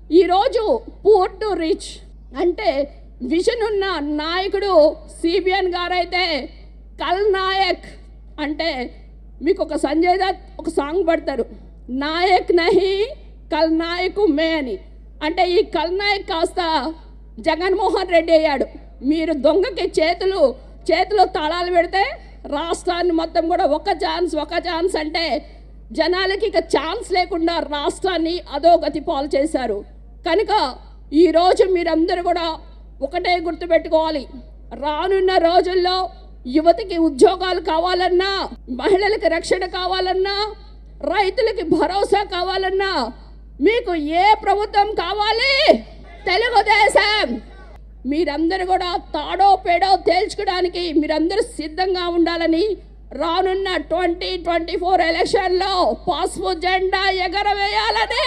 ఈరోజు poor to rich అంటే vision ఉన్న నాయకుడు సిబిఎన్ గారు అయితే కల్ నాయక్ అంటే మీకు ఒక సంజయ్ దత్ ఒక సాంగ్ పడతారు, నాయక్ నహి కల్ నాయకు మే అని. అంటే ఈ కల్ నాయక్ కాస్త జగన్మోహన్ రెడ్డి అయ్యాడు. మీరు దొంగకి చేతిలో తాళాలు పెడితే రాష్ట్రాన్ని మొత్తం కూడా ఒక ఛాన్స్ అంటే జనాలకి ఇక ఛాన్స్ లేకుండా రాష్ట్రాన్ని అధోగతి పాలు చేశారు. కనుక ఈరోజు మీరందరూ కూడా ఒకటే గుర్తుపెట్టుకోవాలి, రానున్న రోజుల్లో యువతకి ఉద్యోగాలు కావాలన్నా, మహిళలకి రక్షణ కావాలన్నా, రైతులకి భరోసా కావాలన్నా మీకు ఏ ప్రభుత్వం కావాలి? తెలుగుదేశం. మీరందరూ కూడా తాడో పేడో తేల్చుకోవడానికి మీరందరూ సిద్ధంగా ఉండాలని రానున్న 2024 ఎలక్షన్లో పసుపు జెండా ఎగరవేయాలని